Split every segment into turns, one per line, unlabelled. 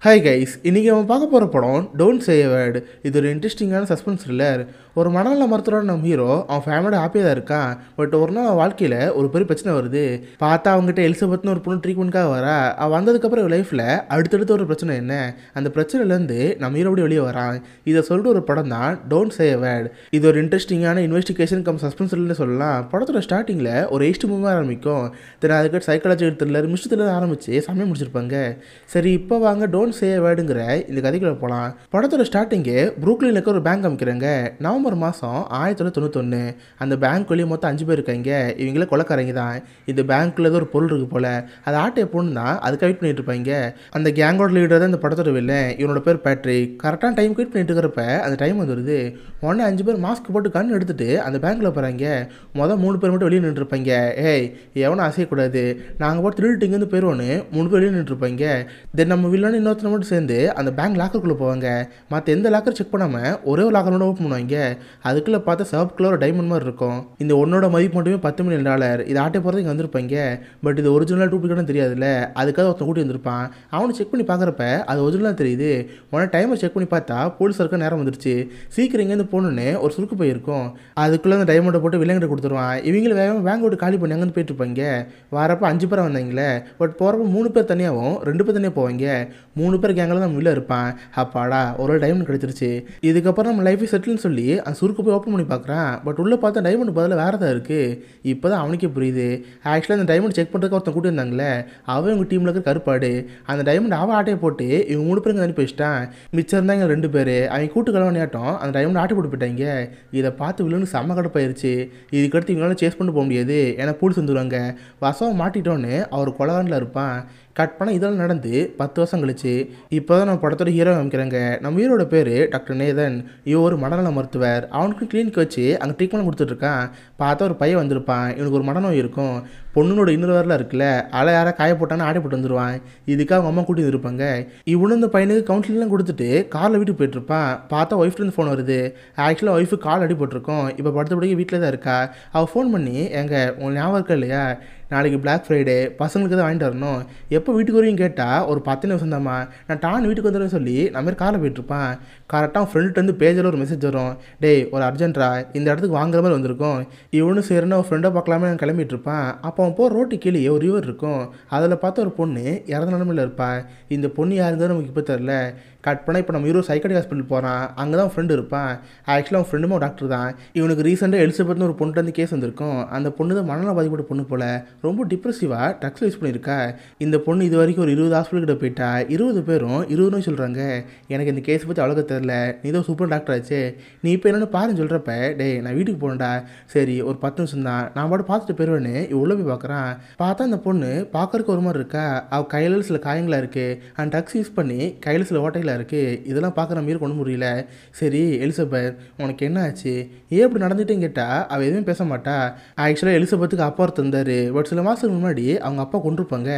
Hi guys, இன்றைக்கி நம்ம பார்க்க போகிற படம் டோன்ட் சே எ வேர்ட். இது ஒரு இன்ட்ரெஸ்டிங்கான சஸ்பென்ஸ் த்ரில்லர். ஒரு மனநல மருத்துவரோட நம்ம ஹீரோ அவன் ஃபேமிலியோட ஹாப்பியாக தான் இருக்கான். பட் ஒரு நாள் அவன் வாழ்க்கையில் ஒரு பெரிய பிரச்சனை வருது. பார்த்தா அவங்ககிட்ட எலிசபெத்னு ஒரு பொண்ணு ட்ரீட்மெண்ட்காக வரா. அவன் வந்ததுக்கப்புறம் இவன் லைஃப்பில் அடுத்தடுத்து ஒரு பிரச்சனை என்ன, அந்த பிரச்சனையிலேருந்து நம்ம ஹீரோ எப்படி வெளியே வரான், இதை சொல்லிட்டு ஒரு படம் தான் டோன்ட் சே எ வேர்ட். இது ஒரு இன்ட்ரெஸ்டிங்கான இன்வெஸ்டிகேஷன் கம் சஸ்பென்ஸ் த்ரில்லர்னு சொல்லலாம். படத்தோட ஸ்டார்டிங்கில் ஒரு எயிஸ்ட் மூவியாக ஆரம்பிக்கும். தென் அதுக்கு சைக்காலஜிக்கல் த்ரில்லர் மிஸ்ட் த்ரில்லர் ஆரம்பித்து சமயம் முடிச்சிருப்பாங்க. சரி, இப்போ வாங்க டோன்ட் சே வேர்டுங்கிற இந்த கதைக்குள்ள போகலாம். படத்தோட ஸ்டார்டிங்கு புரூக்லின்ல இருக்க ஒரு பேங்க் அமைக்கிறாங்க. நவம்பர் மாதம் 1991. அந்த பேங்க் வெளியே மொத்தம் 5 பேர் இருக்காங்க. இவங்களே கொலைக்காரங்க தான். இந்த பேங்க்குள்ள ஏதோ ஒரு பொருள் இருக்கு போல, அது ஆட்டையை பொண்ணு தான் அதுக்கு வெயிட் பண்ணிட்டு இருப்பாங்க. அந்த கேங்கோட லீடர் தான் இந்த படத்தோட வில்லை. இவனோட பேர் பேட்ரிக். கரெக்டான டைம் வெயிட் பண்ணிட்டு இருக்கிறப்ப அந்த டைம் வந்துடுது. உடனே 5 பேர் மாஸ்க் போட்டு கண் எடுத்துட்டு அந்த பேங்க்கில் போகிறாங்க. மொதல் 3 பேர் மட்டும் வெளியே நின்றுருப்பாங்க. ஏய், எவனும் அசையக்கூடாது, நாங்கள் போட்டு திருட்டு இங்கேருந்து போயிடுவோன்னு 3 பேர் வெளியே நின்றுருப்பாங்க. தென் நம்ம வில்லன்னு இன்னொருத்தனை மட்டும் சேர்ந்து அந்த பேங்க் லாக்கருக்குள்ளே போவாங்க. மற்ற எந்த லாக்கர் செக் பண்ணாமல் ஒரே ஒரு லாக்கர் மட்டும் ஓப்பன் பண்ணுவாங்க. அதுக்குள்ளே பார்த்தா சிவப்பு கலர் ஒரு டைமண்ட் மாதிரி இருக்கும். இந்த ஒன்னோட மதிப்பு மட்டுமே $10 மில்லியன். இது ஆட்டை போகிறது இங்கே வந்திருப்பாங்க. பட் இது ஒரிஜினல் டூப்ளிகேட்னு தெரியாதுல்ல. அதுக்காக ஒருத்தன் கூட்டி வந்திருப்பான். அவனை செக் பண்ணி பார்க்குறப்ப அது ஒரிஜினலாக தெரியுது. உடனே டைமர் செக் பண்ணி பார்த்தா போலீஸ் இருக்க நேரம் வந்துருச்சு. சீக்கிரம் இங்கேருந்து போகணுன்னு ஒரு சுருக்கு போயிருக்கும். அதுக்குள்ளே அந்த டைமண்டை போட்டு வில்லங்கிட்ட கொடுத்துருவான். இவங்கள வேகமாக பேங்க் விட்டு காலி பண்ணி அங்கேருந்து போயிட்டு இருப்பாங்க. வரப்போ 5 பேர் வந்தாங்களே. பட் போகிறப்ப 3 பேர் தனியாகவும் 2 பேர் தனியாக போவாங்க. 3 பேர் கேங்கில் நம்ம உள்ள இருப்பான். அப்பாடா, ஒரு டைமண்ட் கிடைச்சிருச்சு, இதுக்கப்புறம் நம்ம லைஃபே செட்டில்னு சொல்லி அந்த சுருக்கு போய் ஓப்பன் பண்ணி பார்க்குறான். பட் உள்ளே பார்த்தா டைமண்ட் பதில் வேறு தான் இருக்குது. இப்போ தான் அவனுக்கே புரியுது. ஆக்சுவலாக அந்த டைமண்ட் செக் பண்ணுறதுக்கு ஒருத்தன் கூட்டி இருந்தாங்களே, அவன் இவங்க டீமில் இருக்க கருப்பாடு. அந்த டைமண்ட் அவன் ஆட்டையை போட்டு இவங்க 3 பேருக்கு அனுப்பி வச்சிட்டான். மிச்சம் இருந்தாங்க 2 பேர். அவங்க கூட்டு கலவணியாட்டம் அந்த டைமண்ட் ஆட்டை போட்டு போயிட்டாங்க. இதை பார்த்து வில்லனுக்கு செம்ம கடுப்பாயிருச்சு. இதுக்கடுத்து இவங்களால சேஸ் பண்ண போக முடியாது, ஏன்னா போலீஸ் வந்துடுவாங்க. வசம் மாட்டிட்டோன்னு அவர் கொலகாண்டில் இருப்பான். கட் பண்ண இதெல்லாம் நடந்து 10 வருஷம் கழிச்சு இப்போ தான் நம்ம படத்தோட ஹீரோ அமைக்கிறாங்க. நம்ம ஹீரோட பேர் டாக்டர் நேதன். இவன் ஒரு மனநல மருத்துவர். அவனுக்கு கிளினிக் வச்சு அங்கே ட்ரீட்மெண்ட் கொடுத்துட்ருக்கான். பார்த்தா ஒரு பையன் வந்திருப்பான். இவனுக்கு ஒரு மனநோய் இருக்கும். பொண்ணுனோட இன்னொரு வரலாம் இருக்குல்ல, அதில் யாராவது காய போட்டான்னு ஆடை போட்டு வந்துடுவான். இதுக்காக அவங்க அம்மா கூட்டி இருப்பாங்க. இவனு இந்த பையனுக்கு கவுன்சிலிங்லாம் கொடுத்துட்டு காரில் வீட்டுக்கு போயிட்டுருப்பான். பார்த்தா ஒய்ஃப்லேருந்து ஃபோன் வருது. ஆக்சுவலாக ஒய்ஃபு கால் அடிபட்டிருக்கும். இப்போ படுத்தபடிக்கு வீட்டில் தான் இருக்கா. அவள் ஃபோன் பண்ணி, எங்க உங்களுக்கு ஞாபகம் இருக்கா இல்லையா, நாளைக்கு பிளாக் ஃப்ரைடே, பசங்களுக்கு தான் வாங்கிட்டு வரணும், எப்போ வீட்டுக்கு வரையும் கேட்டால் ஒரு 10 நிமிஷம் தான்மா, நான் டான் வீட்டுக்கு வந்துடுவேன் சொல்லி நான் மாதிரி காரில் போயிட்டுருப்பான். கரெக்டாக ஃப்ரெண்ட்லேருந்து பேஜில் ஒரு மெசேஜ் வரும். டேய், ஒரு அர்ஜென்ட்ரா, இந்த இடத்துக்கு வாங்குற மாதிரி வந்திருக்கும். இவனு சரின்னு ஒரு ஃப்ரெண்டை பார்க்கலாமே நான் கிளம்பிட்டு இருப்பான். அப்போ அவன் போகிற ரோட்டு கீழே ஒரு ரிவர் இருக்கும். அதில் பார்த்த ஒரு பொண்ணு இறந்த நிலமையில் இருப்பா. இந்த பொண்ணு யாருங்கிறது நமக்கு இப்போ தெரில. கட் பண்ணால் இப்போ நம்ம ஹீரோ சைக்காட்ரிக் ஹாஸ்பிட்டல் போகிறான். அங்கே தான் ஃப்ரெண்டு இருப்பான். ஆக்சுவலாக அவன் ஃப்ரெண்டுமே ஒரு டாக்டர் தான். இவனுக்கு ரீசெண்டாக எலிசபெத்னு ஒரு பொண்ணு வந்து கேஸ் வந்திருக்கும். அந்த பொண்ணு தான் மனநல பாதிப்பட்ட பொண்ணு போல், ரொம்ப டிப்ரெசிவாக ட்ரக்ஸ் யூஸ் பண்ணியிருக்கா. இந்த பொண்ணு இது வரைக்கும் ஒரு 20 ஹாஸ்பிட்டல் கிட்ட போயிட்டா. 20 பேரும் 20 நோய் சொல்கிறாங்க. எனக்கு இந்த கேஸ் பற்றி அவ்வளோக்கு தெரில, நீ தான் சூப்பர் டாக்டர் ஆச்சு, நீ இப்போ என்னென்னு பாருன்னு சொல்கிறப்ப, டே நான் வீட்டுக்கு போகணுண்டா, சரி ஒரு 10 நிமிஷம் தான், நான் பாட்டு பார்த்துட்டு போயிடுவேன்னு உள்ளே போய் பார்க்குறான். பார்த்தா அந்த பொண்ணு பார்க்கறக்கு ஒரு மாதிரி இருக்கா. அவள் கையில் சில காயங்களாக இருக்குது. அந்த ட்ரக்ஸ் யூஸ் பண்ணி கையில் சில ஓட்டைகளாக இருக்குது. இதெல்லாம் பார்க்குற மாரி கொண்டு முடியல. சரி எலிசபெத், உனக்கு என்ன ஆச்சு, ஏன் இப்படி நடந்துட்டேன்னு கேட்டால் அவள் எதுவுமே பேச மாட்டா. ஆக்சுவலாக எலிசபெத்துக்கு அப்பா ஒருத்தர் இருந்தார். பட் சில மாதத்துக்கு முன்னாடி அவங்க அப்பா கொண்டிருப்பாங்க.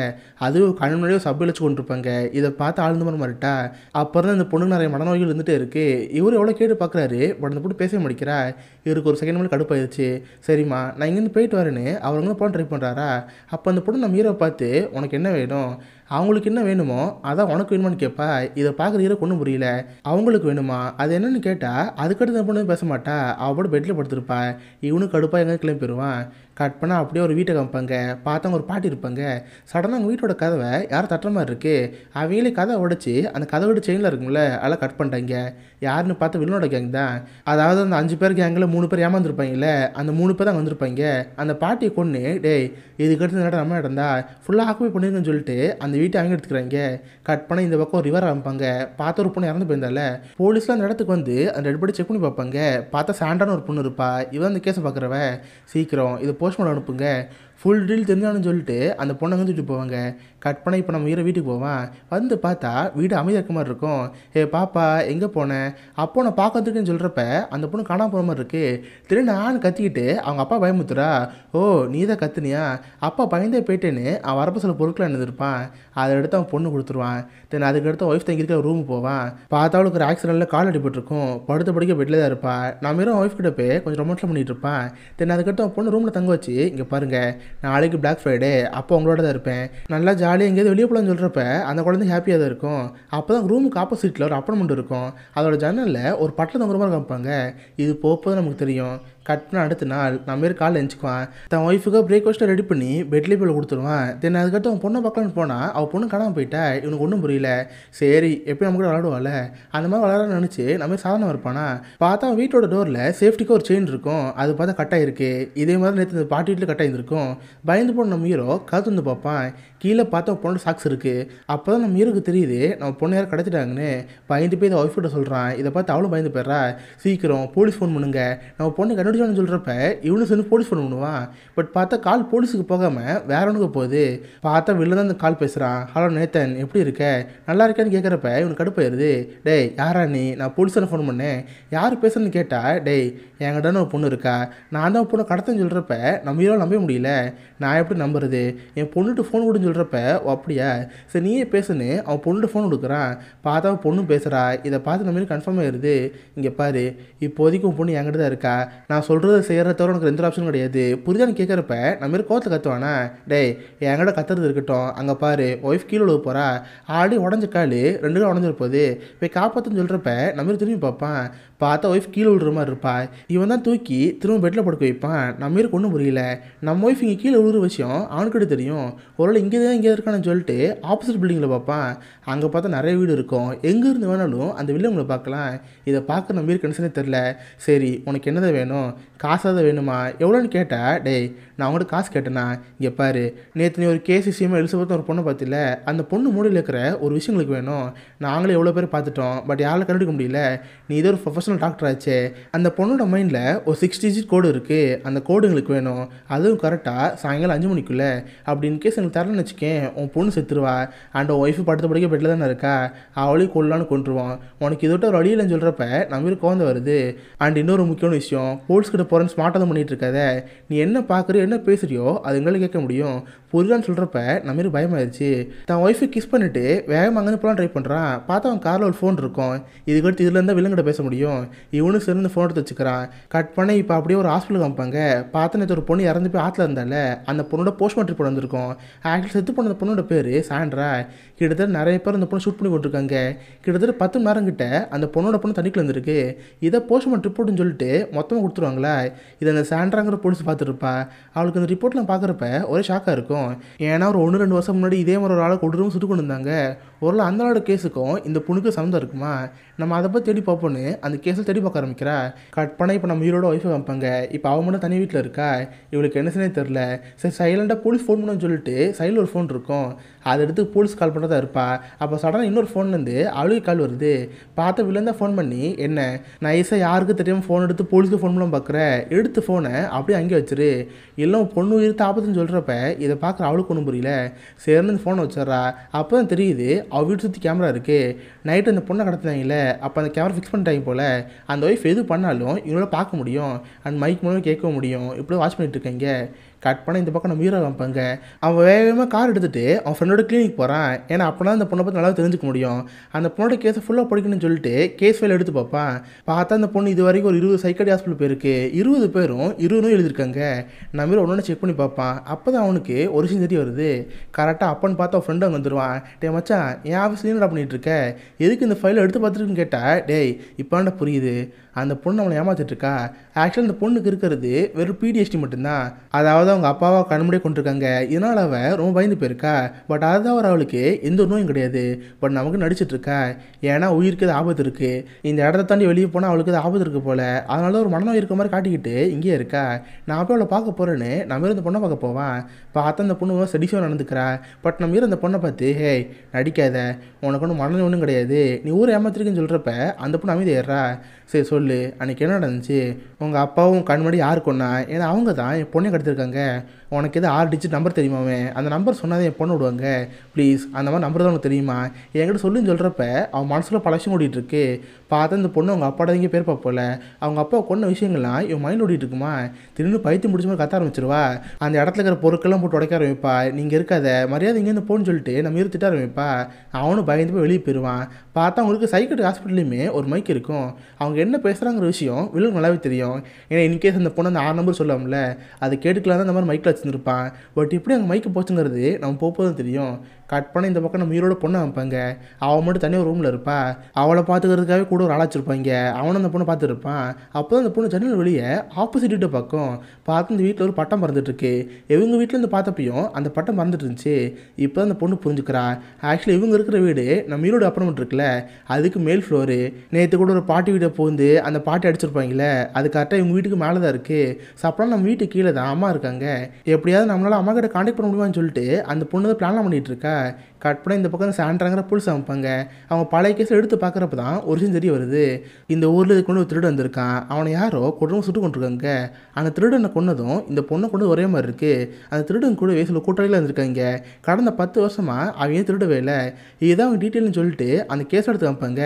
அதுவும் கண் முன்னாடியே சப்பை வச்சு கொண்டிருப்பாங்க. இதை பார்த்து ஆழ்ந்த மாதிரி மாறிட்டா. அப்புறம் தான் இந்த பொண்ணுக்கு நிறைய மனநோய்கள் இருந்துகிட்டே இருக்குது. இவர் எவ்வளோ கேட்டு பார்க்குறாரு. பட் அந்த பொண்ணு பேச முடிக்கிறா. இவருக்கு ஒரு செகண்ட் மேலே கடுப்பாயிருச்சு. சரிம்மா நான் இங்கேருந்து போயிட்டு வரேன்னு அவர் வந்து போன ட்ரை பண்ணுறாரா. அப்போ அந்த பொண்ணு நம்ம ஹீரோ பார்த்து, உனக்கு என்ன வேணும், அவங்களுக்கு என்ன வேணுமோ அதான் உனக்கு வேணுமான்னு கேட்பா. இதை பார்க்குற ஹீரோ ஒன்றும் புரியல. அவங்களுக்கு வேணுமா, அது என்னன்னு கேட்டால் அதுக்கடுத்து அந்த பொண்ணு பேச மாட்டா. அவள் போட்டு பெட்டில் படுத்துருப்பா. இவனுக்கு கடுப்பாக எங்கே கிளம்பி போயிடுவான். கட் பண்ணால் அப்படியே ஒரு வீட்டை காமிப்பாங்க. பார்த்தவங்க ஒரு பாட்டி இருப்பாங்க. சடனாக அவங்க வீட்டோட கதவை யாரும் தட்டுற மாதிரி இருக்குது. அவங்களே கதை உடைச்சி அந்த கதவோட செயினில் இருக்கும்ல, அதெல்லாம் கட் பண்ணிட்டாங்க. யாருன்னு பார்த்து வில்லனோட கேங் தான். அதாவது அந்த 5 பேர் கேங்கில் 3 பேர் ஏமாந்துருப்பாங்கல்ல, அந்த 3 பேர் தான் வந்திருப்பாங்க. அந்த பாட்டியை கொண்டு, டேய் இதுக்கடுத்து இந்த நம்ம இடம்டா ஃபுல்லாக ஆக்குபை பண்ணிருக்குன்னு சொல்லிட்டு அந்த வீட்டை அவங்க எடுத்துக்கிறாங்க. கட் பண்ண இந்த பக்கம் ரிவர் ஆரம்பிப்பாங்க. பார்த்த ஒரு பொண்ணு இறந்து போயிருந்தால, போலீஸ்லாம் அந்த இடத்துக்கு வந்து அந்த டெட் பாடி செக் பண்ணி பார்ப்பாங்க. பார்த்தா சாண்டான ஒரு பொண்ணு இருப்பா. இவன் அந்த கேஸை பார்க்குறவ, சீக்கிரம் இதை போஸ்ட்மார்ட்டம் அனுப்புங்க, ஃபுல் டீல் தெரிஞ்சானு சொல்லிட்டு அந்த பொண்ணை வந்து தூக்கிட்டு போவாங்க. கட் பண்ண இப்போ நம்ம ஹீரோ வீட்டுக்கு போவான். வந்து பார்த்தா வீடு அமைதியாக இருக்க மாதிரி இருக்கும். ஏ பாப்பா எங்கே போனேன், அப்போ நான் பார்க்கறதுக்குன்னு சொல்கிறப்ப அந்த பொண்ணு காணாமல் போகிற மாதிரி இருக்குது. திடீர்னு நான் கத்திக்கிட்டு அவங்க அப்பா பயமுத்துறா. ஓ நீ தான் கத்துனியா, அப்பா பயந்தே போயிட்டேன்னு அவன் வரப்போ சில பொருட்களை இருந்திருப்பான். அதை எடுத்து அவன் பொண்ணு கொடுத்துருவான். தென் அதுக்கடுத்து ஒய்ஃப் தங்கியிருக்க ரூமுக்கு போவான். பார்த்தா அவளுக்கு ஒரு ஆக்சிடென்ட்டில் கால் அடிபட்டிருக்கும். படுத்த படிக்க பெட்டில் தான் இருப்பாள். நம்ம ஹீரோ ஒய்ஃப் கிட்ட போய் கொஞ்சம் ரொமான்ஸ்லாம் பண்ணிட்டு இருப்பான். தென் அதுக்கடுத்து அவன் பொண்ணு ரூமில் தங்க வச்சு, இங்கே பாருங்கள் நாளைக்கு பிளாக் ஃப்ரைடே, அப்போ உங்களோட தான் இருப்பேன், நல்லா ஜாலியாக எங்கேயாவது வெளியே போகலான்னு சொல்கிறப்ப அந்த குழந்தை ஹாப்பியாக தான் இருக்கும். அப்போ தான் ரூமுக்கு ஆப்போசிட்டில் ஒரு அப்பார்ட்மெண்ட் இருக்கும். அதோட ஜன்னலில் ஒரு பட்டில் தொங்குற மாதிரி காமிப்பாங்க. இது போப்போ நமக்கு தெரியும். கட் பண்ண அடுத்த நாள் நம்ம காலையில் எழுந்துக்குவான். தன் ஒய்ஃபுக்கு பிரேக்ஃபாஸ்ட்டை ரெடி பண்ணி பெட்லேயே போய் கொடுத்துருவான். தென் அதுக்கடுத்து அவன் பொண்ணை பார்க்கலான்னு போனால் அவள் பொண்ணு காணாமல் போயிட்டா. இவனுக்கு ஒன்றும் புரியல. சரி எப்படி நம்ம கூட விளாடுவாள், அந்த மாதிரி விளாட்றன்னு நினச்சி நம்ம சாதாரண இருப்பானா. பார்த்தா அவன் வீட்டோட டோரில் சேஃப்டிக்கு ஒரு செயின் இருக்கும். அது பார்த்தா கட் ஆகிருக்கு. இதே மாதிரி நேற்று இந்த பாட்டி வீட்டில் கட் ஆகிருக்கும். பயந்து போன நம்ம ஹீரோ கழுத்து வந்து பார்ப்பான். கீழே பார்த்தா பொண்ணோட சாக்ஸ் இருக்குது. அப்போ தான் நம்ம ஹீரோக்கு தெரியுது நம்ம பொண்ணு யாரும் கடத்திட்டாங்கன்னு. பயந்து போய் இதை ஒய்ஃப் கிட்ட சொல்கிறான். இதை பார்த்து அவளும் பயந்து போயிடுறா. சீக்கிரம் போலீஸ் ஃபோன் பண்ணுங்க, நம்ம பொண்ணு கண்டுபிடிச்சான்னு சொல்கிறப்ப இவனு சேர்ந்து போலீஸ் ஃபோன் பண்ணுவான். பட் பார்த்தா கால் போலீஸுக்கு போகாமல் வேற ஒன்றுக்கு போகுது. பார்த்தா வெளில தான் அந்த கால் பேசுகிறான். ஹலோ நேத்தன், எப்படி இருக்க, நல்லா இருக்கேன்னு கேட்குறப்ப இவனுக்கு கடுப்பாயிருது. டேய் யாரா நீ, நான் போலீஸான ஃபோன் பண்ணேன், யார் பேசுறேன்னு கேட்டா, டேய் என்கிட்ட ஒரு பொண்ணு இருக்கா, நான் தான் பொண்ணு கடத்தேன்னு சொல்கிறப்ப நம்ம ஹீரோ நம்பவே முடியல. நான் எப்படி நம்புறது, என் பொண்ணுட்டு ஃபோன் கொடுன்னு சொல்கிறப்ப அப்படியா சரி நீயே பேசுன்னு அவன் பொண்ணுட்டு ஃபோன் கொடுக்குறான். பார்த்தா அவன் பொண்ணு பேசுகிறா. இதை பார்த்து நம்ம கன்ஃபார்ம் ஆயிடுது. இங்கே பாரு, இப்போதைக்கு உன் பொண்ணு என்கிட்ட தான் இருக்கா, நான் சொல்கிறத செய்கிறத தவிர உனக்கு எந்த ஆப்ஷனும் கிடையாது, புரிஞ்சான்னு கேட்குறப்ப நம்ம கோவத்தை கத்துவானா. டேய் என்கிட்ட கத்துறது இருக்கட்டும், அங்கே பாரு ஒய்ஃப் கீழே விழுக போகிறா, ஆடி உடஞ்ச கால் 2 கால் உடஞ்சிருப்போது, போய் காப்பாற்றுன்னு சொல்கிறப்ப நம்ம திரும்பி பார்ப்பான். பார்த்தா ஒய்ஃப் கீழே விழுற மாதிரி இருப்பா. இவன் தான் தூக்கி திரும்ப பெட்டில் படுக்க வைப்பான். நம்ம ஒன்றும் புரியல. நம்ம ஒய்ஃப் இங்கே கீழே விழுற விஷயம் அவனுக்கிட்ட தெரியும். ஒருவேளை இங்கே இருக்கான்னு சொல்லிட்டு ஆப்போசிட் பில்டிங்கில் பார்ப்பான். அங்கே பார்த்தா நிறைய வீடு இருக்கும். எங்கேருந்து வேணாலும் அந்த வில்லங்களை பார்க்கலாம். இதை பார்க்க நம்ம கண்டிஷனே தெரில. சரி உனக்கு என்னதான் வேணும், காசாக வேணுமா, எவ்வளோன்னு கேட்டா, டேய் நான் அவங்கள்ட்ட காசு கேட்டேன்னா, இங்கே பாரு நேற்று நீ ஒரு கேஸ் விஷயமா எலிசபெத் ஒரு பொண்ணை பார்த்தில, அந்த பொண்ணு மூடியில் இருக்கிற ஒரு விஷயங்களுக்கு வேணும். நாங்களே எவ்வளோ பேர் பார்த்துட்டோம், பட் யாராலும் கண்டுபிடிக்க முடியல. நீ இதே ஒரு ப்ரொஃபஷனல் டாக்டர் ஆச்சே, அந்த பொண்ணோட மைண்டில் ஒரு 6 டிஜிட் கோடு இருக்குது, அந்த கோடு எங்களுக்கு வேணும், அதுவும் கரெக்டாக சாயங்காலம் 5 மணிக்குள்ளே. அப்படின்னு கேஸ் எங்களுக்கு தரலன்னு வச்சுக்கேன், உன் பொண்ணு செத்துருவா. அண்ட் ஒய்ஃபு படுத்த படிக்க பெட்டில் தானே இருக்கா, அவளையும் கொள்ளலான்னு கொண்டுருவான். உனக்கு இதோட்ட ஒரு வழியில்னு சொல்கிறப்ப நம்ம கோவந்து வருது. அண்ட் இன்னொரு முக்கியமான விஷயம், போலீஸ்கிட்ட போகிறேன்னு ஸ்மார்ட்டாக தான் பண்ணிகிட்டு இருக்காத, நீ என்ன பார்க்குறியோ என்ன பேசுறியோ அது எங்களால் கேட்க முடியும், புரியலான்னு சொல்கிறப்ப நம்ம பயமாயிருச்சு. தான் ஒய்ஃபை கிஸ் பண்ணிவிட்டு வேகமாக அங்கேருந்து போகலாம் ட்ரை பண்ணுறான். பார்த்தா அவன் காரில் ஒரு ஃபோன் இருக்கும். இதுக்கடுத்து இதில் இருந்தால் வில்லங்கிட்ட பேச முடியும். இவனும் சேர்ந்து ஃபோன் எடுத்து வச்சுக்கிறான். கட் பண்ணி இப்போ அப்படியே ஒரு ஹாஸ்பிட்டல் காமிப்பாங்க. பார்த்து நேற்று ஒரு பொண்ணு இறந்து போய் ஆற்றுல இருந்தால, அந்த பொண்ணோட போஸ்ட்மார்ட்டம் ரிப்போர்ட் வந்திருக்கும். ஆக்சுவலி செத்து போன அந்த பொண்ணோட பேர் சாண்ட்ரா. கிட்டத்தட்ட நிறைய பேர் அந்த பொண்ணை ஷூட் பண்ணி கொண்டிருக்காங்க. கிட்டத்தட்ட 10 மணி நேரம் கிட்ட அந்த பொண்ணோட பொண்ணு தண்ணிக்குள்ள இருந்திருக்கு. இதை போஸ்ட்மார்ட்டம் ரிப்போர்ட்னு சொல்லிட்டு மொத்தமாக கொடுத்துருவாங்களா. இதை அந்த சாண்ட்ராங்கிற போலீஸ் பார்த்துருப்பா. அவளுக்கு அந்த ரிப்போர்ட்லாம் பார்க்குறப்ப ஒரே ஷாக்காக இருக்கும். ஏன்னா ஒரு 1-2 வருஷம் முன்னாடி இதே மாதிரி ஒரு ஆளை கொடூரமாக சுட்டு கொண்டு இருந்தாங்க. ஒருவேளை அந்த நாளோட கேஸுக்கும் இந்த பொண்ணுக்கு சம்மந்தம் இருக்குமா, நம்ம அதை பற்றி தேடி பார்ப்போன்னு அந்த கேஸில் தேடி பார்க்க ஆரம்பிக்கிறா. கட் பண்ண இப்போ நம்ம ஹீரோட ஒய்ஃபை வைப்பாங்க. இப்போ அவன் மட்டும் தனி வீட்டில் இருக்கா. இவளுக்கு என்ன செய்யனே தெரில. சரி சைலண்டாக போலீஸ் ஃபோன் பண்ணணும்னு சொல்லிட்டு சைடில் ஒரு ஃபோன் இருக்கும். அதை எடுத்து போலீஸ் கால் பண்ணுறதா இருப்பா. அப்போ சடனாக இன்னொரு ஃபோன்லேருந்து அவளுக்கு கால் வருது. பார்த்த வில்லந்தான் ஃபோன் பண்ணி, என்ன நைஸாக யாருக்கு தெரியாமல் ஃபோன் எடுத்து போலீஸ்க்கு ஃபோன் பண்ணலாம் பார்க்குற, எடுத்து ஃபோனை அப்படியே அங்கே வச்சிரு, எல்லாம் பொண்ணு உயிர்த்து ஆபத்துன்னு சொல்கிறப்ப இதை பார்க்குற அவளுக்கு ஒன்றும் புரியல. சரின்னு இந்த ஃபோனை வச்சிட்றா. அப்போ தான் தெரியுது அவள் வீட்டு சுற்றி கேமரா இருக்குது. நைட்டு அந்த பொண்ணை கடத்துனாங்களே, அப்போ அந்த கேமரா ஃபிக்ஸ் பண்ணிட்டாங்க போல். அந்த ஒய்ஃப் எது பண்ணாலும் இவங்களால பார்க்க முடியும். அண்ட் மைக் மூலமாக கேட்க முடியும். இப்படி வாட்ச் பண்ணிட்டு இருக்காங்க. கட் பண்ண இந்த பக்கம் நம்ம ஹீரோ வைப்பாங்க. அவன் வேகமாக கார் எடுத்துகிட்டு அவன் ஃப்ரெண்டோட கிளினிக் போகிறான். ஏன்னா அப்போனா அந்த பொண்ணை பற்றி நல்லா தெரிஞ்சுக்க முடியும். அந்த பொண்ணோட கேஸை ஃபுல்லாக படிக்கணும்னு சொல்லிட்டு கேஸ் ஃபைல் எடுத்து பார்ப்பான். பார்த்தா அந்த பொண்ணு இது வரைக்கும் ஒரு 20 சைக்காட்ரி ஹாஸ்பிட்டல் போயிருக்கு. 20 பேரும் 20 நோய் எழுதியிருக்காங்க. நம்ம ஒன்று செக் பண்ணி பார்ப்பான். அப்போ தான் அவனுக்கு ஒரு விஷயம் தெரிய வருது. கரெக்டாக அப்பன்னு பார்த்து அவன் ஃப்ரெண்டு அங்கே வந்துடுவான். டே மச்சான், என் ஆஃபீஸ்லேயும் என்ன பண்ணிகிட்டு இருக்க, எதுக்கு இந்த ஃபைலை எடுத்து பார்த்துருக்குன்னு கேட்டால், டேய் இப்போண்டா புரியுது, அந்த பொண்ணு அவனை ஏமாற்றிட்டு இருக்கா. ஆக்சுவலாக அந்த பொண்ணுக்கு இருக்கிறது வெறும் பிடிஎஸ்டி மட்டும்தான். அதாவது அவங்க அப்பாவை கண்முடியே கொண்டிருக்காங்க. இதனால் அவள் ரொம்ப பயந்து போயிருக்கா. பட் அதுதான் அவளுக்கு எந்த ஒரு நோயும் கிடையாது. பட் நமக்கு நடிச்சிட்டு இருக்கா. ஏன்னா உயிருக்கு அது ஆபத்து இருக்குது. இந்த இடத்த தாண்டி வெளியே போனால் அவளுக்கு அது ஆபத்து இருக்குது போல். அதனால ஒரு மனநோய் இருக்க மாதிரி காட்டிக்கிட்டு இங்கேயே இருக்கா. நான் போய் அவளை பார்க்க போகிறேன்னு நம்ம இந்த பொண்ணை பார்க்க போவான். பார்த்தா அந்த பொண்ணு செடிஷாக நடந்துக்கிறா. பட் நம்ம அந்த பொண்ணை பார்த்து, ஹே நடிக்காத, உனக்கு ஒன்றும் மனநோய் ஒன்றும் கிடையாது, நீ ஊரை ஏமாத்திருக்குன்னு சொல்கிறப்ப அந்த பொண்ணு அமைதி ஏறா. சரி சொல்லு, அன்றைக்கி என்ன நடந்துச்சு, உங்கள் அப்பாவும் கண்மடி யார் கொண்டா, ஏன்னா அவங்க தான் என் பொண்ணை கடத்திருக்காங்க, உனக்கு எது 6 டிஜிட் நம்பர் தெரியுமாவே, அந்த நம்பர் சொன்னாதே என் பொண்ணை விடுவாங்க, ப்ளீஸ் அந்த மாதிரி நம்பர் தான் உனக்கு தெரியுமா, என்கிட்ட சொல்லுன்னு சொல்கிறப்ப அவன் மனசில் பல விஷயம் ஓடிட்டுருக்கு. பார்த்தா இந்த பொண்ணு அவங்க அப்பாட இங்கே பேர் பார்ப்போல, அவங்க அப்பா கொண்ட விஷயங்கள்லாம் இவன் மைண்ட் ஓடிட்டு இருக்குமா. திடீர்னு பைத்தியம் முடிச்ச மாதிரி கத்த ஆரம்பிச்சிருவா. அந்த இடத்துல இருக்கிற பொருட்கள்லாம் போட்டு உடைக்க ஆரம்பிப்பா. நீங்கள் இருக்காத மரியாதை இங்கேருந்து போன்னு சொல்லிட்டு நம்ம இருந்துட்டு ஆரம்பிப்பா. அவனும் பயந்து போய் வெளியே போயிடுவான். பார்த்தா அவங்களுக்கு சைக்கிள் ஹாஸ்பிட்டல்லையுமே ஒரு மைக் இருக்கும். அவங்க என்ன பேசுகிறாங்கிற விஷயம் வில்லுக்கு நல்லாவே தெரியும். ஏன்னா இன்கேஸ் அந்த பொண்ணு அந்த 6 நம்பர் சொல்லாமல, அதை கேட்டுக்கலாம் தான் இந்த மாதிரி மைக்கில் வச்சுருப்பான். பட் எப்படி அங்கே மைக்கு போச்சுங்கிறது நம்ம போப்போதும் தெரியும். கட் பண்ண இந்த பக்கம் நம்ம ஹீரோட பொண்ணை வைப்பாங்க. அவள் மட்டும் தனியாக ரூமில் இருப்பா. அவளை பார்த்துக்கிறதுக்காகவே கூட ஒரு ஆளாச்சிருப்பாங்க. அவனும் அந்த பொண்ணை பார்த்துருப்பான். அப்போ தான் அந்த பொண்ணு ஜன்னல் வெளியே ஆப்போசிட் வீட்டை பார்க்கும். பார்த்து இந்த வீட்டில் ஒரு பட்டம் பறந்துட்டுருக்கு. இவங்க வீட்டில் இருந்து பார்த்தப்பையும் அந்த பட்டம் பறந்துட்டு இருந்துச்சு. இப்போ தான் அந்த பொண்ணு புரிஞ்சுக்கிறா. ஆக்சுவலி இவங்க இருக்கிற வீடு நம்ம ஹீரோட அப்பார்ட்மெண்ட் இருக்குல்ல, அதுக்கு மேல் ஃப்ளோரு. நேற்று கூட ஒரு பாட்டி வீட்டை போந்து அந்த பாட்டி அடிச்சிருப்பாங்களே, அது கரெக்டாக இவங்க வீட்டுக்கு மேலே தான் இருக்குது. ஸோ அப்போலாம் நம்ம வீட்டுக்கு கீழே தான் அம்மா இருக்காங்க. எப்படியாவது நம்மளால் அம்மா கிட்ட கான்டாக்ட் பண்ண முடியுமான்னு சொல்லிட்டு அந்த பொண்ணு தான் பிளான்லாம் பண்ணிகிட்டு இருக்கா. கட் பண்ண இந்த பக்கம் சாண்ட்ராங்கிற புல்ஸ் அமைப்பாங்க. அவங்க பழைய கேஸில் எடுத்து பார்க்குறப்ப தான் ஒரு விஷயம் தெரிய வருது. இந்த ஊரில் இது கொண்டு ஒரு திருடு வந்திருக்கான். அவனை யாரோ கொடவும் சுட்டு கொண்டிருக்காங்க. அந்த திருடனை கொன்னதும் இந்த பொண்ணை கொண்டு ஒரே மாதிரி இருக்குது. அந்த திருடன் கூட சில கூட்டாளியில் இருந்திருக்காங்க. கடந்த 10 வருஷமாக அவங்க ஏன் திருடவே இல்லை. இதுதான் அவங்க டீட்டெயில்னு சொல்லிட்டு அந்த கேஸ் எடுத்து காமிப்பாங்க.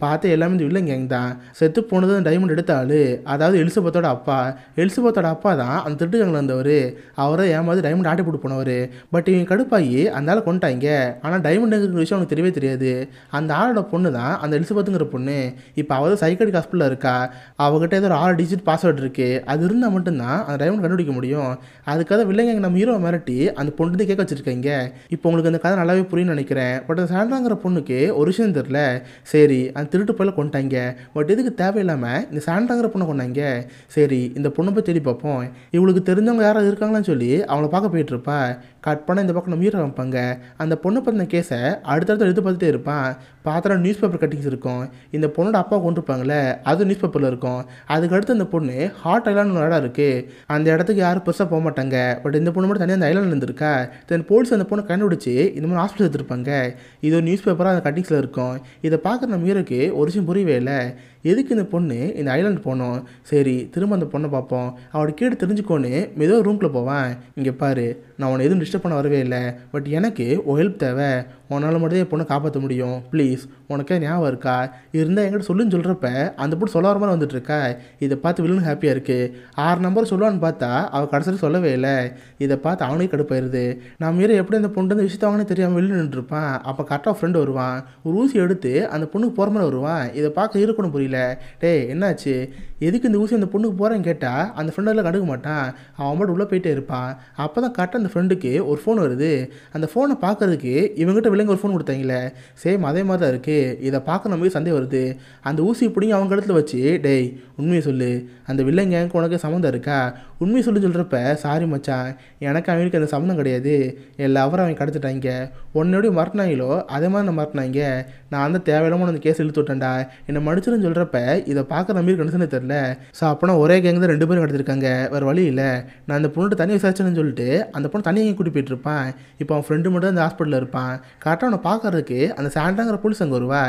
பார்த்து எல்லாமே இந்த வில்லன் கேங் தான். செத்து போனது டைமண்ட் எடுத்த ஆள், அதாவது எலிசபெத்தோட அப்பா. எலிசபெத்தோட அப்பா தான் அந்த திருட்டு கேங்கில் இருந்தவர். அவரை ஏமாவது டைமண்ட் ஆட்டி போட்டு போனவர். பட் இவங்க கடுப்பாகி அந்த ஆளை கொண்டுட்டாங்க. ஆனால் டைமண்டுங்கிற விஷயம் அவனுக்கு தெரியவே தெரியாது. அந்த ஆளோட பொண்ணு தான் அந்த எலிசபெத்துங்கிற பொண்ணு. இப்போ அவள் தான் சைக்காட்ரிக் ஹாஸ்பிட்டலில் இருக்கா. அவகிட்ட ஏதோ ஒரு 6 டிஜிட் பாஸ்வேர்டு இருக்குது. அது இருந்தால் மட்டும்தான் அந்த டைமண்ட் கண்டுபிடிக்க முடியும். அதுக்காக வில்லங்க நம்ம ஹீரோ மிரட்டி அந்த பொண்ணு கேட்க வச்சுருக்காங்க. இப்போ உங்களுக்கு அந்த கதை நல்லாவே புரியும்னு நினைக்கிறேன். பட் அந்த சாண்ட்ராங்கிற பொண்ணுக்கு ஒரு விஷயம் தெரியல. சரி, அந்த திருட்டு போல கொண்டாங்க. பட் எதுக்கு தேவையில்லாமல் இந்த சாண்ட்ராங்கிற பொண்ணை கொண்டாங்க. சரி, இந்த பொண்ணை போய் தேடி பார்ப்போம். இவளுக்கு தெரிஞ்சவங்க யாராவது இருக்காங்களான்னு சொல்லி அவளை பார்க்க போயிட்டு இருப்பா. கட் பண்ண இந்த பக்கம் நம்ம ஹீரோ வைப்பாங்க. அந்த பொண்ணை பற்றின கேஸை அடுத்தடுத்து எடுத்து பார்த்துட்டே இருப்பான். பார்த்தா நியூஸ் பேப்பர் கட்டிங்ஸ் இருக்கும். இந்த பொண்ணோட அப்பா கொண்டிருப்பாங்களே, அது நியூஸ் பேப்பரில் இருக்கும். அதுக்கடுத்து அந்த பொண்ணு ஹாட் ஐலாண்ட் ஒரு இடம் இருக்குது. அந்த இடத்துக்கு யாரும் பெருசாக போக மாட்டாங்க. பட் இந்த பொண்ணு மட்டும் தனியாக அந்த ஐலாண்டில் இருந்திருக்கா. தென் போலீஸ் அந்த பொண்ணை கண்டுபிடிச்சி இந்த மாதிரி ஹாஸ்பிட்டல் எடுத்துருப்பாங்க. இது ஒரு நியூஸ் பேப்பராக அந்த கட்டிங்ஸில் இருக்கும். இதை பார்க்குற நம்ம ஹீரோக்கு ஒரு விஷயம் புரியவே இல்லை. எதுக்கு இந்த பொண்ணு இந்த ஐலாண்டு போனோம். சரி, திரும்ப அந்த பொண்ணை பார்ப்போம். அவளை கேட்டு தெரிஞ்சுக்கோன்னு மெதுவாக ரூம்குள்ளே போவான். இங்கே பாரு, நான் உன்னை எதுவும் டிஸ்டர்ப் பண்ண வரவே இல்லை. பட் எனக்கு ஒரு ஹெல்ப் தேவை. உன்னால் மட்டும் என் பொண்ணை காப்பாற்ற முடியும். ப்ளீஸ், உனக்கே ஞாபகம் இருக்கா? இருந்தால் என்கிட்ட சொல்லுன்னு சொல்கிறப்ப அந்த பொண்ணு சொல்ல வர மாதிரி வந்துட்டுருக்கா. இதை பார்த்து வில்லன் ஹாப்பியாக இருக்குது. 6 நம்பர் சொல்லுவான்னு பார்த்தா அவள் கடைசியில் சொல்லவே இல்லை. இதை பார்த்து அவனே கடுப்பாயிருது. நான் மீறி எப்படி அந்த பொண்ணு வந்து விஷயத்த அவனே தெரியாமல் வெளியில் நின்றுருப்பான். அப்போ கரெக்டாக ஃப்ரெண்டு வருவான். ஒரு ஊசி எடுத்து அந்த பொண்ணுக்கு போகிற மாதிரி வருவான். இதை பார்க்க இருக்கணும் புரியல. டேய், என்னாச்சு? எதுக்கு இந்த ஊசி அந்த பொண்ணுக்கு போகிறேன்னு கேட்டால் அந்த ஃப்ரெண்டெல்லாம் கண்டுக்க மாட்டான். அவன் மட்டும் உள்ளே போயிட்டே இருப்பான். அப்போ தான் கரெக்டாக அந்த ஃப்ரெண்டுக்கு ஒரு ஃபோன் வருது. அந்த ஃபோனை பார்க்கறதுக்கு இவங்ககிட்ட விலங்கு ஒரு ஃபோன் கொடுத்தாங்களே, சேம் அதே மாதிரி தான் இருக்குது. இதை பார்க்க நமக்கு சந்தேகம் வருது. அந்த ஊசி பிடிங்கி அவங்க இடத்துல வச்சு, டேய் உண்மையை சொல்லு, அந்த வில்லங்க எனக்கு உனக்கு சம்மந்தம் இருக்கா? உண்மையை சொல்லி சொல்கிறப்ப, சாரி மச்சான், எனக்கு அவனுக்கு அந்த சம்மந்தம் கிடையாது. எல்லாரும் அவங்க கடத்திட்டாங்க. உன்னோடய மறட்டினாங்களோ அதே மாதிரி நான் மறட்டினாங்க. நான் அந்த தேவையில்லாமல் அந்த கேஸ் இழுத்து விட்டேன்டா, என்னை மடிச்சிருன்னு சொல்கிறப்ப இதை பார்க்குற நம்பி கண்டிஷனே தெரில. ஸோ அப்போனா ஒரே கேங் தான் 2 பேரும் கடத்திருக்காங்க. வேறு வழி இல்லை. நான் அந்த பொண்ணுகிட்ட தனியாக விசாரிச்சேன்னு சொல்லிட்டு அந்த பொண்ணு தனியாக கூட்டி போயிட்டு இருப்பான். இப்போ அவன் ஃப்ரெண்டு மட்டும் அந்த ஹாஸ்பிட்டலில் இருப்பான். கரெக்டாக அவனை பார்க்கறதுக்கு அந்த சாண்டாங்கிற போலீஸ் அங்கே வருவா.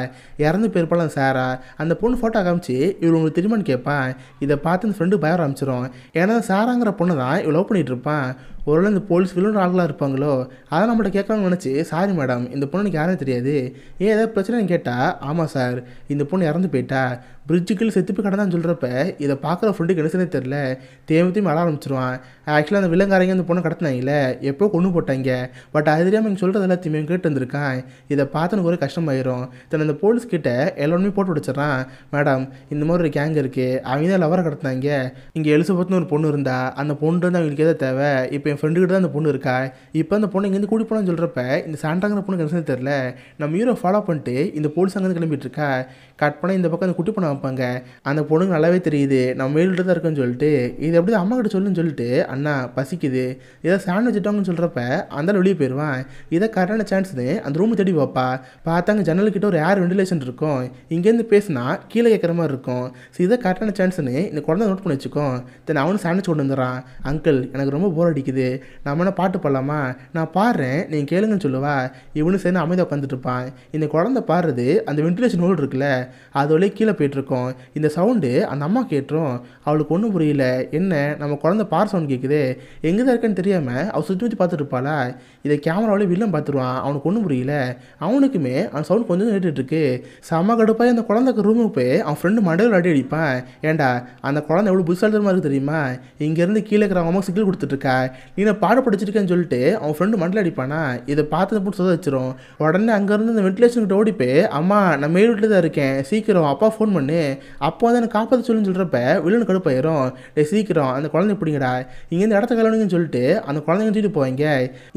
இறந்து போயிருப்பாள் அந்த சாரா. அந்த பொண்ணு ஃபோட்டோ காமிச்சு இவர் உங்களுக்கு தெரியுமான்னு கேட்பான். இதை பார்த்து அந்த ஃப்ரெண்டு பயம் ஆரம்பிச்சிடும். ஏன்னா சாராங்கிற பொண்ணு தான் இவள் லவ் பண்ணிகிட்டு இருப்பான். ஒருவேளை இந்த போலீஸ் வில்லன் ஆள்களாக இருப்பாங்களோ, அதை நம்மகிட்ட கேட்கலாம்னு நினச்சி, சாரி மேடம், இந்த பொண்ணு எனக்கு யாரும் தெரியாது, ஏன் ஏதாவது பிரச்சனைன்னு கேட்டால், ஆமாம் சார், இந்த பொண்ணு இறந்து போயிட்டா, பிரிட்ஜுக்குள்ள செத்து போய் கிடந்தான்னு சொல்கிறப்ப இதை பார்க்குற ஃப்ரெண்டுக்கு என்ன தெரில, தேம்பி அழ ஆரம்பிச்சிருவான். ஆக்சுவலாக அந்த வில்லங்காரங்க அந்த பொண்ணை கடத்தினாங்களே, எப்போ கொண்டு போட்டாங்க. பட் அது தெரியாமல் இங்கே சொல்கிறது எல்லாத்தையுமே கேட்டு வந்திருக்கான். இதை பார்த்து எனக்கு ஒரே கஷ்டமாயிரும். தென் அந்த போலீஸ் கிட்ட எல்லாருமே போட்டு விடுச்சிட்றான். மேடம், இந்த மாதிரி ஒரு கேங் இருக்குது, அவங்க தான் லவரை கடத்தினாங்க. இங்கே எலிசபெத்னு ஒரு பொண்ணு இருந்தா, அந்த பொண்ணு வந்து அவங்களுக்கு எதாவது தேவை. இப்போ என் ஃப்ரெண்டுக்கிட்ட தான் அந்த பொண்ணு இருக்கா. இப்போ அந்த பொண்ணு இங்கேருந்து கூட்டி போனான்னு சொல்கிறப்ப இந்த சாண்டாங்கிற பொண்ணுக்கு என்ன தெரில. நம்ம ஹீரோ ஃபாலோ பண்ணிட்டு இந்த போலீஸ் அங்கேருந்து கிளம்பிட்டு இருக்கா. கட் பண்ண இந்த பக்கம் அந்த குட்டி பொண்ணை வைப்பாங்க. அந்த பொண்ணுக்கு நல்லாவே தெரியுது நம்ம மேல்கிட்ட தான் இருக்குன்னு சொல்லிட்டு, இது எப்படி அம்மா கிட்ட சொல்லுன்னு சொல்லிட்டு, அண்ணா பசிக்குது, ஏதோ சாண்ட்விச் இட்டாங்கன்னு சொல்கிறப்ப அந்த வெளியே போயிடுவான். இதை கரெக்டான சான்ஸ்னு அந்த ரூம் தேடி வைப்பா. பார்த்தாங்க ஜன்னல்கிட்ட ஒரு ஏர் வெண்டிலேஷன் இருக்கும். இங்கேருந்து பேசினா கீழே கேட்குற மாதிரி இருக்கும். ஸோ இதை கரெக்டான சான்ஸ்னு இந்த குழந்தை நோட் பண்ணி வச்சுக்கோம். தென் அவனு சாண்ட்விச் கொண்டு வந்துடுறான். அங்கிள், எனக்கு ரொம்ப போர் அடிக்குது, நம்ம என்ன பாட்டு பாடலாமா? நான் பாடுறேன், நீங்கள் கேளுங்கன்னு சொல்லுவா. இவனு சேர்ந்து அமைதியாக உட்காந்துட்டு இருப்பான். இந்த குழந்தை பாடுறது அந்த வெண்டிலேஷன் ஹோல் இருக்குல்ல, அதோடய கீழே போயிட்டுருக்கோம். இந்த சவுண்டு அந்த அம்மா கேட்டுரும். அவளுக்கு ஒன்றும் புரியல. என்ன நம்ம குழந்தை பார் சவுண்ட் கேட்குது, எங்கே தான் இருக்குன்னு தெரியாமல் அவள் சுற்றி வச்சு பார்த்துட்டு இருப்பாளா. இதை கேமராவிலே வில்லன் பார்த்துருவான். அவனுக்கு ஒன்றும் புரியல. அவனுக்குமே அந்த சவுண்ட் கொஞ்சம் கேட்டுட்ருக்கு. செம்ம கடுப்பாக அந்த குழந்தைக்கு ரூமுக்கு போய் அவன் ஃப்ரெண்டு மண்டையில் அடி அடிப்பான். ஏண்டா, அந்த குழந்தை எவ்வளோ புதுசாக மாதிரி தெரியுமா? இங்கேருந்து கீழே இருக்கிற அவங்க அம்மா சிக்கல் கொடுத்துட்ருக்கா, நீ பாட படிச்சிருக்கேன்னு சொல்லிட்டு அவன் ஃப்ரெண்டு மண்டல அடிப்பானா. இதை பார்த்து போட்டு சொத வச்சிரும். உடனே அங்கேருந்து அந்த வென்டிலேஷன் கிட்ட ஓடிப்பே, அம்மா நான் மேல் வீட்டில் தான் இருக்கேன், சீக்கிரம் அப்பா ஃபோன் பண்ணு, அப்போ வந்து எனக்கு காப்பாற்ற சொல்லுன்னு சொல்கிறப்ப வில்லன் கடுப்பாயிரும். டே சீக்கிரம் அந்த குழந்தை பிடிங்கடா, இங்கேருந்து இடத்த கலவனுங்கன்னு சொல்லிட்டு அந்த குழந்தைங்க தூக்கிட்டு போவாங்க.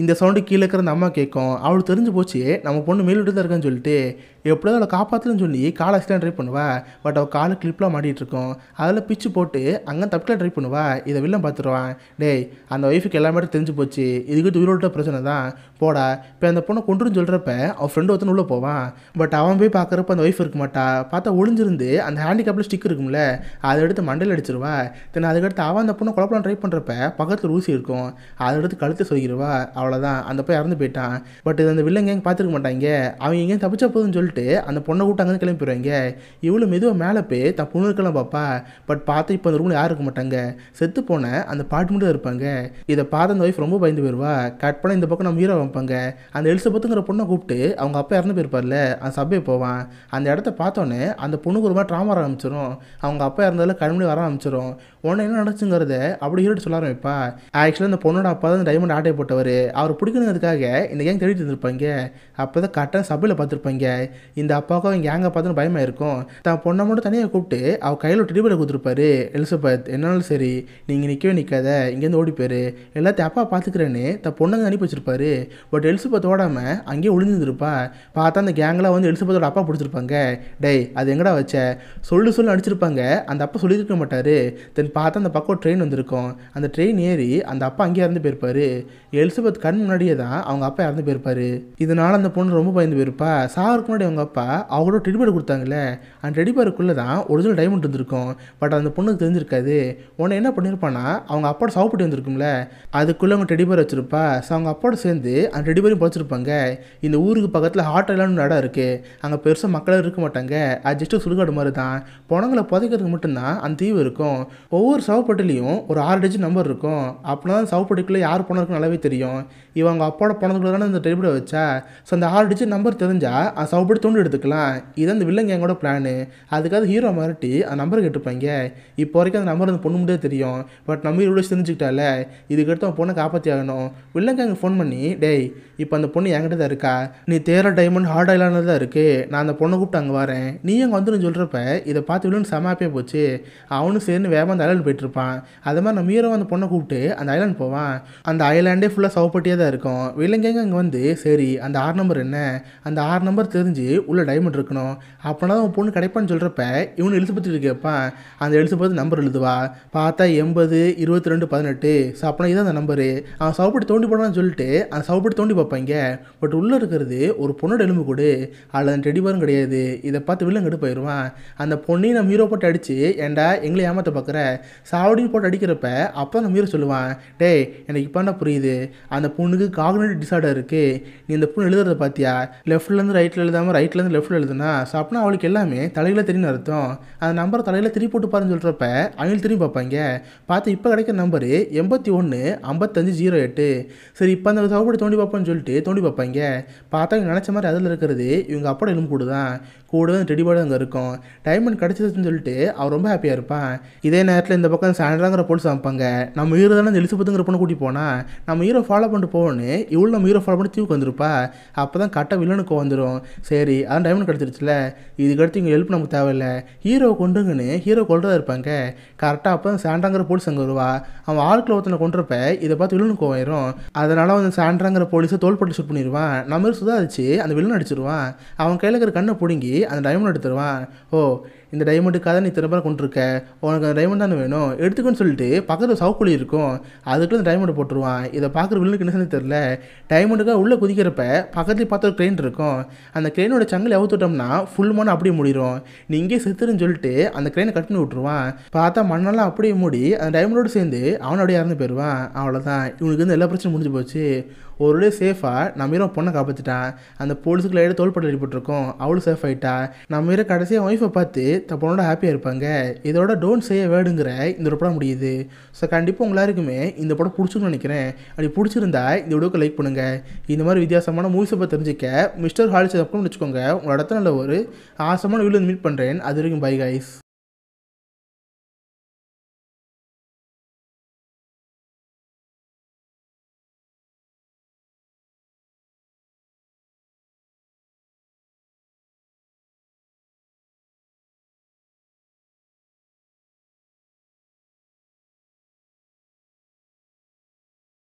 இந்த சவுண்டு கீழே இருக்கிற அந்த அம்மா கேட்கும். அவளுக்கு தெரிஞ்சு போச்சு நம்ம பொண்ணு மேல் வீட்டு தான் இருக்கான்னு சொல்லிட்டு எப்படியாவது அவளை காப்பாற்றலன்னு சொல்லி காலை அசிலாம் ட்ரை பண்ணுவா. பட் அவள் காலை கிளிப்லாம் மாட்டிகிட்டு இருக்கும். அதில் பிச்சு போட்டு அங்கே தப்பிக்கலாம் ட்ரை பண்ணுவா. இதை வில்லம் பார்த்துருவான். டேய் அந்த ஒய்ஃபுக்கு எல்லாமே தெரிஞ்சு போச்சு, இதுக்கிட்ட உயிரோட்ட பிரச்சனை தான் போடா. இப்போ அந்த பொண்ணை கொண்டுன்னு சொல்கிறப்ப அவன் ஃப்ரெண்டு ஒருத்தன் உள்ளே போவான். பட் அவன் போய் பார்க்குறப்ப அந்த ஒய்ஃப் இருக்க மாட்டா. பார்த்தா ஒளிஞ்சிருந்து அந்த ஹேண்டிகேப்பில் ஸ்டிக் இருக்கும்ல, அதை எடுத்து மண்டையில் அடிச்சிருவா. தென் அதுக்கடுத்து அவன் அந்த பொண்ணை குழப்பலாம் ட்ரை பண்ணுறப்ப பக்கத்தில் ஊசி இருக்கும், அதை எடுத்து கழுத்தை சொல்லிடுவா. அவ்வளோதான், அந்த போய் இறந்து போயிட்டான். பட் இது அந்த வில்லங்க எங்கே பார்த்துருக்க மாட்டாங்க. அவங்க எங்கேயும் தப்பிச்சா போதுன்னு சொல்லிட்டு அந்த பொண்ணை கூட்டு அங்கே கிளம்பி போயிடுவாங்க. இவ்வளோ மெதுவாக மேலே போய் தன் பொண்ணு இருக்கலாம் பார்ப்பா. பட் பார்த்து இப்போ அந்த ரூமில் யாரும் இருக்க மாட்டாங்க, செத்து போன அந்த பாட்டு மட்டும் இருப்பாங்க. இதை பார்த்து அந்த ஒய்ஃப் ரொம்ப பயந்து போயிடுவா. கட் பண்ண இந்த பக்கம் நம்ம ஹீரோ வைப்பாங்க. அந்த எலிசபெத்துங்கிற பொண்ணை கூப்பிட்டு அவங்க அப்பா இறந்து போயிருப்பார்ல, அந்த சபையை போவான். அந்த இடத்த பார்த்தோன்னே அந்த பொண்ணுக்கு ஒரு மாதிரி ட்ராமா வர ஆரம்பிச்சிடும். அவங்க அப்பா இறந்ததில் கண்மணி வர ஆரம்பிச்சிடும். உடனே என்ன நடந்துச்சுங்கிறத அப்படி ஹீரோட்டு சொல்ல ஆரம்பிப்பா. ஆக்சுவலாக அந்த பொண்ணோட அப்பா தான் டைமண்ட் ஆட்டை போட்டவர். அவர் பிடிக்கணுங்கிறதுக்காக இந்த கேங் தேடிட்டு இருந்திருப்பாங்க. அப்போ தான் கரெக்டாக சபையில் பார்த்துருப்பாங்க. இந்த அப்பாவுக்கும் அவங்க கேங்கை பார்த்துன்னு பயமாக இருக்கும். தான் பொண்ணை மட்டும் தனியாக கூப்பிட்டு அவள் கையில் ஒரு டெடிபேரை கொடுத்துருப்பாரு. எலிசபெத் என்னாலும் சரி நீங்கள் நிற்கவே நிற்காத, இங்கேருந்து ஓடி போயிரு, எல்லாத்தையும் அப்பா பார்த்துக்கிறேன்னு தன் பொண்ணுங்க அனுப்பி வச்சிருப்பாரு. பட் எலிசபெத் ஓடாமல் அங்கேயே ஒளிஞ்சிருப்பா. பார்த்தா அந்த கேங்கெலாம் வந்து எலிசபெத்தோட அப்பா பிடிச்சிருப்பாங்க. டேய் அது எங்கடா வச்ச சொல்லு அடிச்சிருப்பாங்க. அந்த அப்பா சொல்லியிருக்க மாட்டார். தென் பார்த்தா அந்த பக்கம் ட்ரெயின் வந்திருக்கும். அந்த ட்ரெயின் ஏறி அந்த அப்பா அங்கேயே இறந்து போயிருப்பாரு. எலிசபெத் கண் முன்னாடியே தான் அவங்க அப்பா இறந்து போயிருப்பாரு. இதனால அந்த பொண்ணு ரொம்ப பயந்து போயிருப்பா. சாருக்கு முன்னாடி அவங்க அப்பா அவங்களோட டெடிபேர் கொடுத்தாங்களே, அந்த டெடிபேருக்குள்ளே தான் ஒரிஜினல் டைமண்ட் இருந்திருக்கும். பட் அந்த பொண்ணுக்கு தெரிஞ்சிருக்காது. உடனே என்ன பண்ணியிருப்பானா, அவங்க அப்பாவோட சவப்பட்டி வந்திருக்கும்ல, அதுக்குள்ளே அவங்க டெடிபேர் வச்சிருப்பா. ஸோ அவங்க அப்பாவோட சேர்ந்து அந்த டெடிபேரையும் புதைச்சிருப்பாங்க. இந்த ஊருக்கு பக்கத்தில் ஹாட் ஐலான்னு இடம் இருக்குது. அங்கே பெருசாக மக்களே இருக்க மாட்டாங்க. அது ஜஸ்ட்டு சுடுகாடு மாதிரி தான். பணங்களை புதைக்கிறதுக்கு மட்டும்தான் அந்த தீவு இருக்கும். ஒவ்வொரு சவப்பட்டிலையும் ஒரு 6 டிஜிட் நம்பர் இருக்கும். அப்படின்னா தான் சவப்பட்டிக்குள்ளே யார் பணம் இருக்குன்னு நல்லாவே தெரியும். இவங்க அப்பாவோட பணத்துக்குள்ள தானே இந்த டெலிபரை வச்சா. ஸோ அந்த 6 டிஜிட் நம்பர் தெரிஞ்சால் அந்த சவப்பட்டி தோண்டி எடுத்துக்கலாம். இதான் இந்த வில்லங்க எங்களோட பிளானு. அதுக்காக ஹீரோ மிரட்டி அந்த நம்பர் கேட்டுப்பாங்க. இப்போ வரைக்கும் அந்த நம்பர் அந்த பொண்ணு முடியே தெரியும். பட் நம்ம இவ்வளோ தெரிஞ்சுக்கிட்டால, இதுக்கடுத்து அவன் பொண்ணை காப்பாற்றி ஆகணும். வில்லங்க அங்கே ஃபோன் பண்ணி, டேய் இப்போ அந்த பொண்ணு என்கிட்ட தான் இருக்கா, நீ தேர டைமண்ட் ஹார்ட் ஐலாண்டு தான் இருக்குது, நான் அந்த பொண்ணை கூப்பிட்டு அங்கே வரேன், நீ அங்கே வந்துடும் சொல்கிறப்ப இதை பார்த்து வில்லன் செமாப்பே போச்சு. அவனும் சேர்ந்து வேகமாக அந்த ஐலாண்டு போயிட்டுருப்பான். அது மாதிரி நம்ம ஹீரோ அந்த பொண்ணை கூப்பிட்டு அந்த ஐலாண்டு போவான். அந்த ஐலாண்டே ஃபுல்லாக சவப்பட்டியாக தான் இருக்கும். வில்லங்க அங்கே வந்து சரி அந்த 6 நம்பர் என்ன, அந்த 6 நம்பர் தெரிஞ்சு உள்ள டைமண்ட் இருக்கணும், அப்படின்னா தான் அவன் பொண்ணு கிடைப்பான்னு சொல்கிறப்ப இவனு எலிசபெத்து கேட்பான். அந்த எலிசபெத்து நம்பர் எழுதுவா. பார்த்தா 80 22 18. ஸோ அப்படின்னா இதான் அந்த நம்பரு. அவன் சவப்பட்டி தோண்டி போடான்னு சொல்லிட்டு அந்த சவப்பட்டி தோண்டி பார்ப்பாங்க. பட் உள்ளே இருக்கிறது ஒரு பொண்ணோட எலும்பு கூடு, அதில் அந்த டெடிபேரும் கிடையாது. இதை பார்த்து வில்லன் கடுப்பாயிருவான். அந்த பொண்ணையும் நம்ம ஹீரோ போட்டு அடித்து ஏன்டா எங்களை ஏமாற்ற பார்க்குற சாவடின்னு போட்டு அடிக்கிறப்ப அப்போ நம்ம ஹீரோ சொல்லுவான், டேய் எனக்கு இப்போ என்ன புரியுது, அந்த பொண்ணுக்கு காக்னிட்டிவ் டிசார்டர் இருக்குது, நீ இந்த பொண்ணு எழுதுறத பார்த்தியா, லெஃப்ட்லேருந்து ரைட்டில் எழுதாமல் ரைட்லேருந்து லெஃப்ட்டில் எழுதுனா. ஸோ அப்படின்னா அவளுக்கு எல்லாமே தலையில் தெரியும்னு அர்த்தம். அந்த நம்பரை தலையில் திருப்பி போட்டு பாருன்னு சொல்கிறப்ப அவங்க திரும்பி பார்ப்பாங்க. பார்த்து இப்போ கிடைக்கிற நம்பரு 81 55 08. சரி இப்போ அந்த சவப்படி தோண்டி பார்ப்போன்னு சொல்லிட்டு தோண்டி பார்ப்பாங்க. பார்த்தா இவங்க நினச்ச மாதிரி அதில் இருக்கிறது இவங்க அப்போட எலும்பு கூடு தான். கூடவே டெடிபேர்டு அங்கே இருக்கும். டைமண்ட் கிடச்சிதுன்னு சொல்லிட்டு அவர் ரொம்ப ஹாப்பியாக இருப்பான். இதே நேரத்தில் இந்த பக்கம் சாண்ட்ராங்கிற போலீஸ் அமைப்பாங்க. நம்ம ஹீரோ தானே இந்த எலிசபெத்துங்கிற பொண்ணை கூட்டி போனால் நம்ம ஹீரோ ஃபாலோ பண்ணிட்டு போவோன்னு இவ்வளோ நம்ம ஹீரோ ஃபாலோ பண்ணி தீவுக்கு வந்திருப்பா. அப்போ தான் கரெக்டாக வில்லனுக்கு வந்துடும். சரி அதான் டைமண்ட் கிடச்சிருச்சுல, இதுக்கடுத்து இங்கே ஹெல்ப் நமக்கு தேவையில்லை, ஹீரோ கொண்டுங்கன்னு ஹீரோ கொள்றதா இருப்பாங்க. கரெக்டாக அப்போ சாண்ட்ராங்கிற போலீஸ் அங்கே வருவா. அவன் ஆளுக்குள்ள ஒருத்தனை கொண்டுறப்ப இதை பார்த்து வில்லனுக்கு ஆயிரும். அதனால் வந்து சாண்ட்ராங்கிற போலீஸை தோள்பட்டு ஷூட் பண்ணிடுவான். நம்ம சுதாரிச்சு அந்த வில்லன் அடிச்சிருவான். அவன் கையில் இருக்கிற கண்ணை பிடுங்கி அந்த டைமண்ட் எடுத்துருவான். ஓ இந்த டைமண்டுக்காக நீ திரும்ப கொண்டிருக்க, உனக்கு அந்த டைமண்ட் தானே வேணும் எடுத்துக்கோன்னு சொல்லிட்டு பக்கத்தில் சவுக்குழி இருக்கும், அதுக்குள்ள அந்த டைமண்ட் போட்டுருவான். இதை பார்க்குற வில்லுக்கு என்ன தெரியல. டைமண்டுக்காக உள்ளே குதிக்கிறப்ப பக்கத்துலேயே பார்த்த ஒரு க்ரெயின் இருக்கும். அந்த க்ரெயினோட சங்கிலி அவுத்துட்டோம்னா ஃபுல் மண் அப்படியே மூடிடும். நீ இங்கே செத்துருன்னு சொல்லிட்டு அந்த க்ரெயினை கட் பண்ணி விட்ருவான். பார்த்தா மண்ணெல்லாம் அப்படியே மூடி அந்த டைமண்டோடு சேர்ந்து அவன் அப்படியே இறந்து போயிடுவான். அவ்வளோதான், இவனுக்கு வந்து எல்லா பிரச்சனையும் முடிஞ்சு போச்சு. ஒரு டே சேஃபாக நம்ம ஹீரோ பொண்ணை காப்பாற்றிட்டான். அந்த போலீஸுக்கு லைட்டாக தோள்பட்டு அடிபட்டிருக்கோம், அவளும் சேஃப் ஆகிட்டா. நம்ம ஹீரோ கடைசியாக ஒய்ஃபை பார்த்து பொண்ணோட ஹாப்பியாக இருப்பாங்க. இதோட டோன்ட் செய்ய வேர்டுங்கிற இந்த ஒரு படம் முடியுது. ஸோ கண்டிப்பாக எல்லாருக்குமே இந்த படம் பிடிச்சுன்னு நினைக்கிறேன். அப்படி பிடிச்சிருந்தா இந்த வீடியோக்கு லைக் பண்ணுங்கள். இந்த மாதிரி வித்தியாசமான மூவிஸை பற்றி தெரிஞ்சுக்க மிஸ்டர் ஹாலிஸ் அப்படின்னு வச்சுக்கோங்க. உங்களோட இடத்துல நல்ல ஒரு ஆசமான வீடியோ மீட் பண்ணுறேன். அது வரைக்கும் பை கைஸ்.